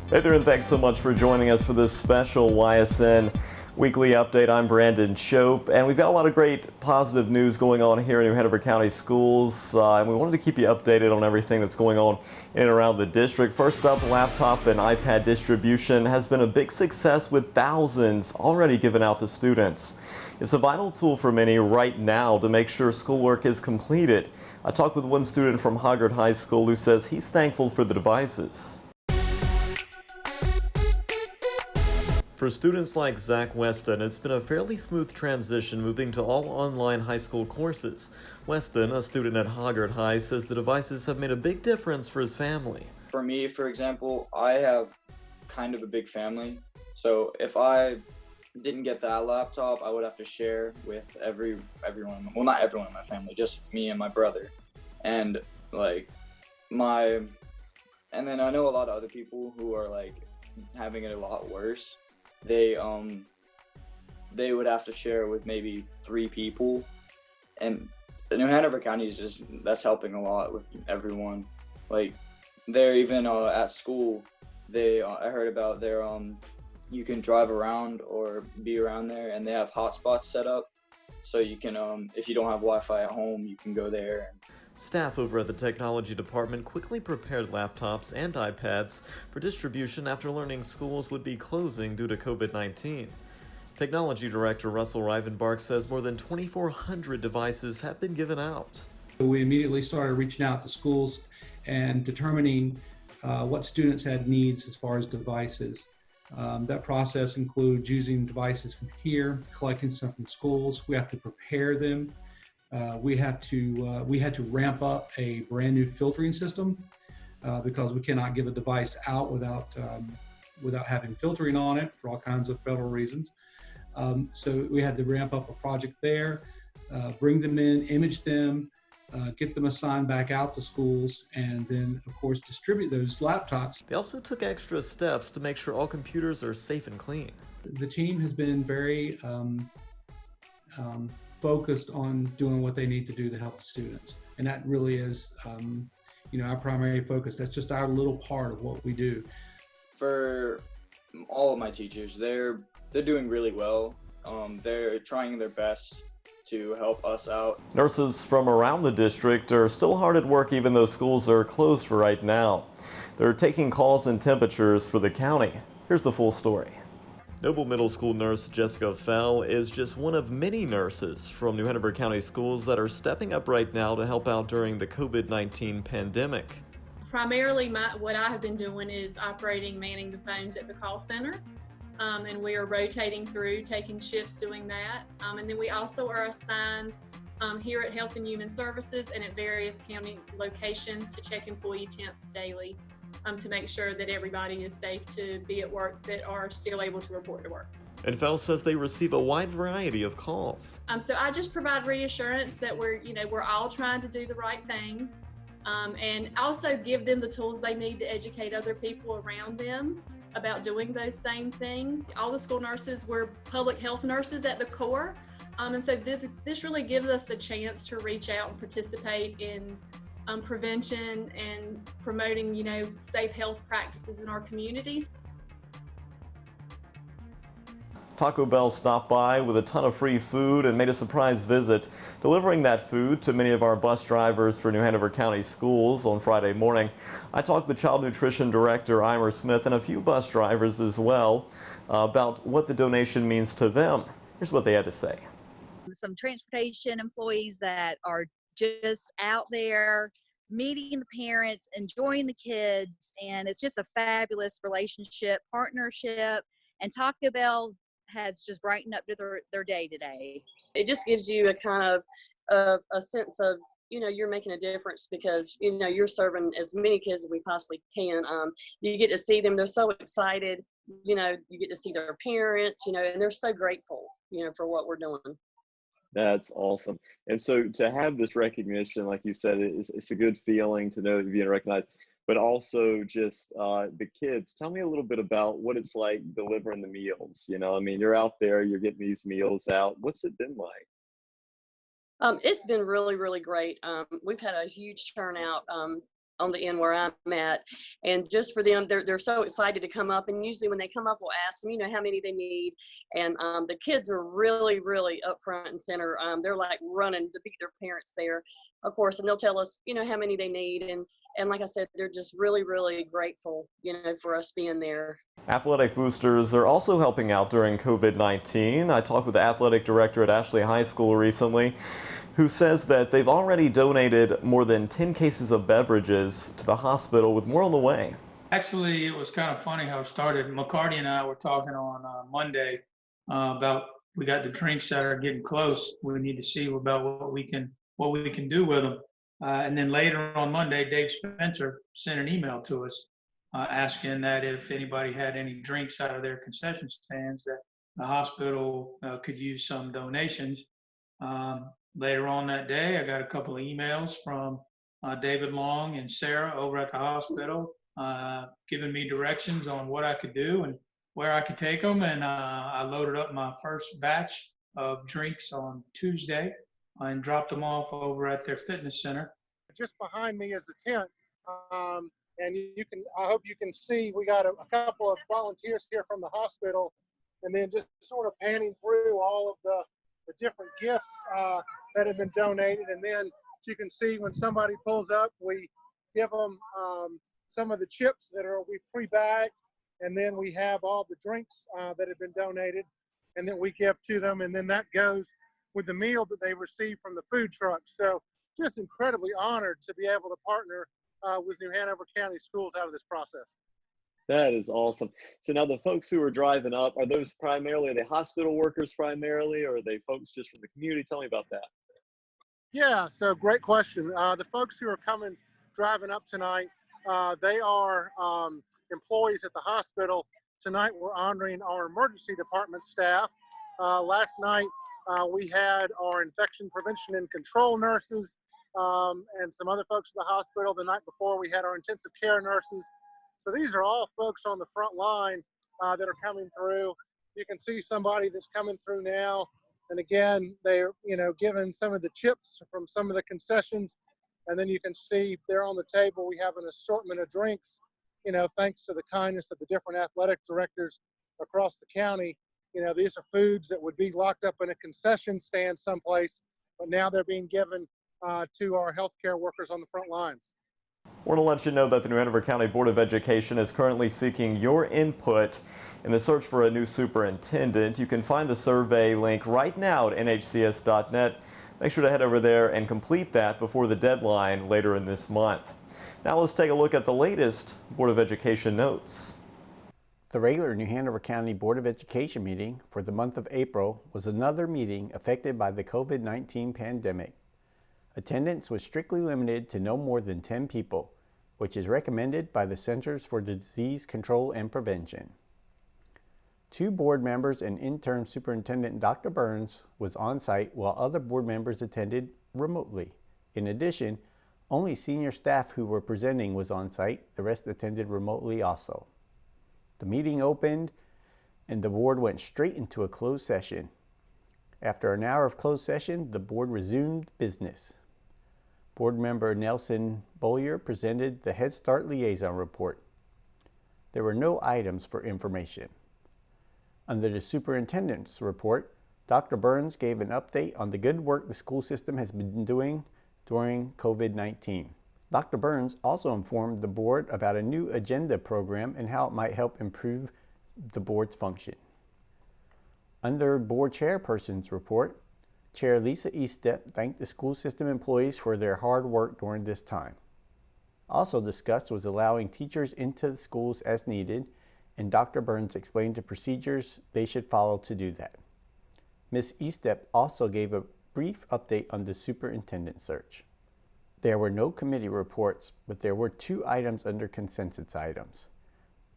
Hey there, and thanks so much for joining us for this special YSN weekly update. I'm Brandon Shope, and we've got a lot of great positive news going on here in New Hanover County Schools, and we wanted to keep you updated on everything that's going on in and around the district. First up, laptop and iPad distribution has been a big success with thousands already given out to students. It's a vital tool for many right now to make sure schoolwork is completed. I talked with one student from Hoggard High School who says he's thankful for the devices. For students like Zach Weston, it's been a fairly smooth transition moving to all online high school courses. Weston, a student at Hoggard High, says the devices have made a big difference for his family. For me, for example, I have kind of a big family, so if I didn't get that laptop, I would have to share with everyone. Well, not everyone in my family, just me and my brother. And and then I know a lot of other people who are having it a lot worse. They would have to share with maybe 3 people, and New Hanover County is that's helping a lot with everyone. They're even at school. I heard about their you can drive around or be around there, and they have hotspots set up, so you can if you don't have Wi-Fi at home, you can go there. Staff over at the technology department quickly prepared laptops and iPads for distribution after learning schools would be closing due to COVID-19. Technology Director Russell Rivenbark says more than 2,400 devices have been given out. We immediately started reaching out to schools and determining what students had needs as far as devices. That process includes using devices from here, collecting some from schools. We have to prepare them. We had to ramp up a brand new filtering system because we cannot give a device out without having filtering on it for all kinds of federal reasons. So we had to ramp up a project there, bring them in, image them, get them assigned back out to schools, and then of course distribute those laptops. They also took extra steps to make sure all computers are safe and clean. The team has been very focused on doing what they need to do to help the students. And that really is, our primary focus. That's just our little part of what we do. For all of my teachers, they're doing really well. They're trying their best to help us out. Nurses from around the district are still hard at work even though schools are closed for right now. They're taking calls and temperatures for the county. Here's the full story. Noble Middle School nurse Jessica Fell is just one of many nurses from New Hanover County schools that are stepping up right now to help out during the COVID-19 pandemic. Primarily, what I have been doing is manning the phones at the call center, and we are rotating through, taking shifts doing that. And then we also are assigned here at Health and Human Services and at various county locations to check employee temps daily. To make sure that everybody is safe to be at work that are still able to report to work. And Fell says they receive a wide variety of calls. So I just provide reassurance that we're all trying to do the right thing, and also give them the tools they need to educate other people around them about doing those same things. All the school nurses, we're public health nurses at the core, and so this really gives us the chance to reach out and participate in prevention and promoting, safe health practices in our communities. Taco Bell stopped by with a ton of free food and made a surprise visit, delivering that food to many of our bus drivers for New Hanover County schools on Friday morning. I talked to Child Nutrition Director Eimer Smith and a few bus drivers as well about what the donation means to them. Here's what they had to say. Some transportation employees that are just out there meeting the parents, enjoying the kids, and it's just a fabulous relationship, partnership, and Taco Bell has just brightened up their day today. It just gives you a kind of a sense of, you're making a difference because, you're serving as many kids as we possibly can. You get to see them. They're so excited. You get to see their parents, and they're so grateful, for what we're doing. That's awesome. And so to have this recognition, like you said, it's a good feeling to know you're being recognized, but also just the kids. Tell me a little bit about what it's like delivering the meals. You're out there, you're getting these meals out. What's it been like? It's been really, really great. We've had a huge turnout. on the end where I'm at. And just for them, they're so excited to come up. And usually when they come up, we'll ask them, how many they need. And the kids are really, really up front and center. They're like running to beat their parents there, of course, and they'll tell us, how many they need. And like I said, they're just really, really grateful, for us being there. Athletic boosters are also helping out during COVID-19. I talked with the athletic director at Ashley High School recently, who says that they've already donated more than 10 cases of beverages to the hospital, with more on the way. Actually, it was kind of funny how it started. McCarty and I were talking on Monday about we got the drinks that are getting close. We need to see about what we can do with them. And then later on Monday, Dave Spencer sent an email to us asking that if anybody had any drinks out of their concession stands, that the hospital could use some donations. Later on that day, I got a couple of emails from David Long and Sarah over at the hospital giving me directions on what I could do and where I could take them. And I loaded up my first batch of drinks on Tuesday and dropped them off over at their fitness center. Just behind me is the tent. And I hope you can see, we got a couple of volunteers here from the hospital, and then just sort of panning through all of the different gifts that have been donated. And then you can see when somebody pulls up, we give them some of the chips we pre-bagged, and then we have all the drinks that have been donated, and then we give to them, and then that goes with the meal that they receive from the food trucks. So just incredibly honored to be able to partner with New Hanover County Schools out of this process. That is awesome. So now the folks who are driving up, are those primarily the hospital workers primarily, or are they folks just from the community? Tell me about that. Yeah, so great question. The folks who are driving up tonight, they are employees at the hospital. Tonight we're honoring our emergency department staff. Last night we had our infection prevention and control nurses and some other folks at the hospital. The night before we had our intensive care nurses. So these are all folks on the front line that are coming through. You can see somebody that's coming through now. And again, they're, given some of the chips from some of the concessions. And then you can see there on the table, we have an assortment of drinks, thanks to the kindness of the different athletic directors across the county. These are foods that would be locked up in a concession stand someplace, but now they're being given to our healthcare workers on the front lines. I want to let you know that the New Hanover County Board of Education is currently seeking your input in the search for a new superintendent. You can find the survey link right now at nhcs.net. Make sure to head over there and complete that before the deadline later in this month. Now let's take a look at the latest Board of Education notes. The regular New Hanover County Board of Education meeting for the month of April was another meeting affected by the COVID-19 pandemic. Attendance was strictly limited to no more than 10 people, which is recommended by the Centers for Disease Control and Prevention. 2 board members and interim superintendent Dr. Burns was on site while other board members attended remotely. In addition, only senior staff who were presenting was on site. The rest attended remotely also. The meeting opened and the board went straight into a closed session. After an hour of closed session, the board resumed business. Board member Nelson Bollier presented the Head Start Liaison Report. There were no items for information. Under the superintendent's report, Dr. Burns gave an update on the good work the school system has been doing during COVID-19. Dr. Burns also informed the board about a new agenda program and how it might help improve the board's function. Under board chairperson's report, Chair Lisa Eastep thanked the school system employees for their hard work during this time. Also discussed was allowing teachers into the schools as needed, and Dr. Burns explained the procedures they should follow to do that. Ms. Eastep also gave a brief update on the superintendent search. There were no committee reports, but there were 2 items under consensus items.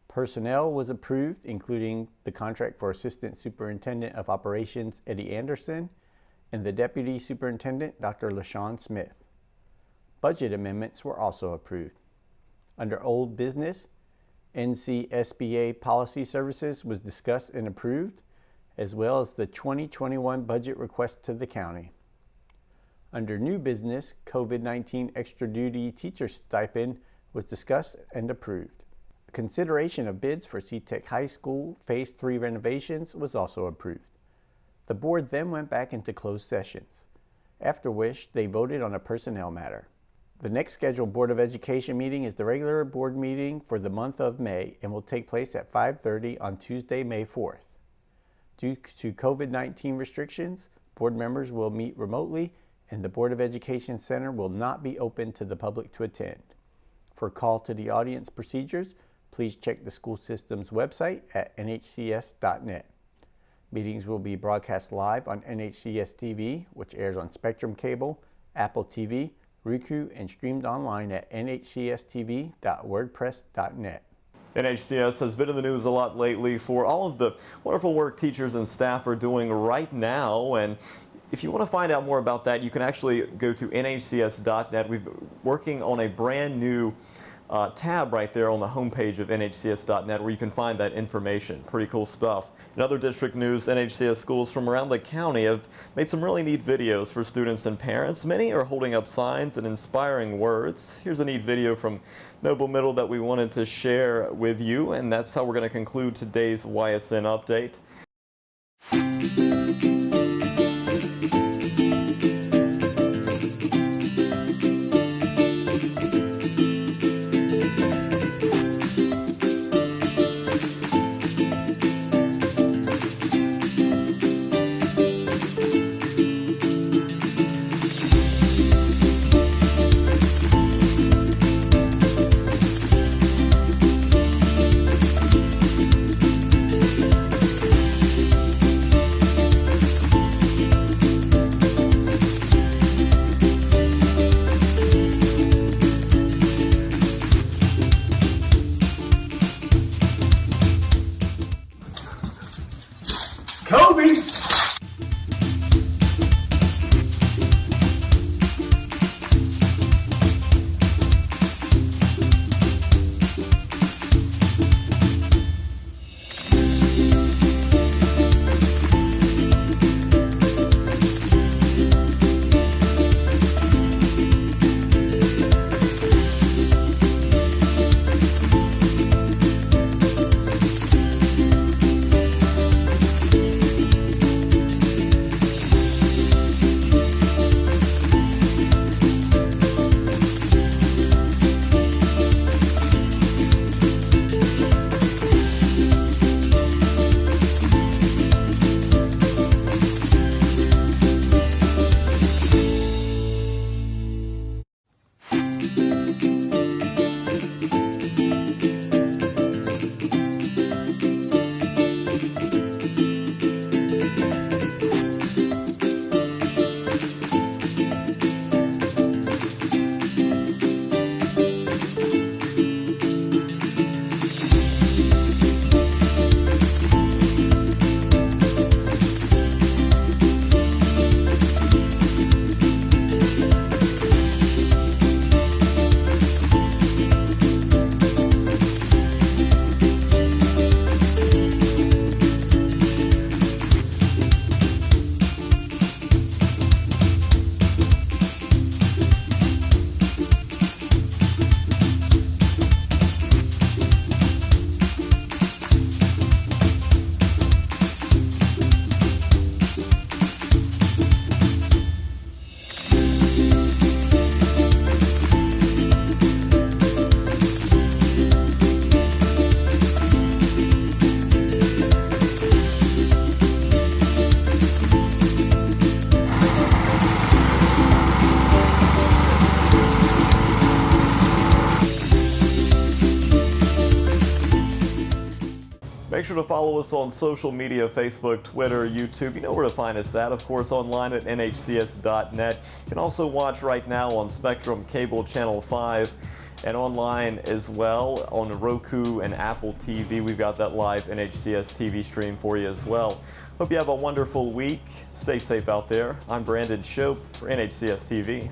Personnel was approved, including the contract for Assistant Superintendent of Operations Eddie Anderson and the Deputy Superintendent Dr. LaShawn Smith. Budget amendments were also approved. Under old business, NCSBA Policy Services was discussed and approved, as well as the 2021 budget request to the county. Under new business, COVID-19 extra duty teacher stipend was discussed and approved. Consideration of bids for SeaTech High School Phase 3 renovations was also approved. The board then went back into closed sessions, after which they voted on a personnel matter. The next scheduled Board of Education meeting is the regular board meeting for the month of May and will take place at 5:30 on Tuesday, May 4th. Due to COVID-19 restrictions, board members will meet remotely and the Board of Education Center will not be open to the public to attend. For call to the audience procedures, please check the school system's website at nhcs.net. Meetings will be broadcast live on NHCS TV, which airs on Spectrum Cable, Apple TV, Roku, and streamed online at nhcstv.wordpress.net. NHCS has been in the news a lot lately for all of the wonderful work teachers and staff are doing right now. And if you want to find out more about that, you can actually go to nhcs.net. We're working on a brand new tab right there on the homepage of nhcs.net where you can find that information. Pretty cool stuff. In other district news, NHCS schools from around the county have made some really neat videos for students and parents. Many are holding up signs and inspiring words. Here's a neat video from Noble Middle that we wanted to share with you, and that's how we're going to conclude today's YSN update. Kobe! Make sure to follow us on social media, Facebook, Twitter, YouTube. You know where to find us at, of course, online at nhcs.net. You can also watch right now on Spectrum Cable Channel 5 and online as well on Roku and Apple TV. We've got that live NHCS TV stream for you as well. Hope you have a wonderful week. Stay safe out there. I'm Brandon Shope for NHCS TV.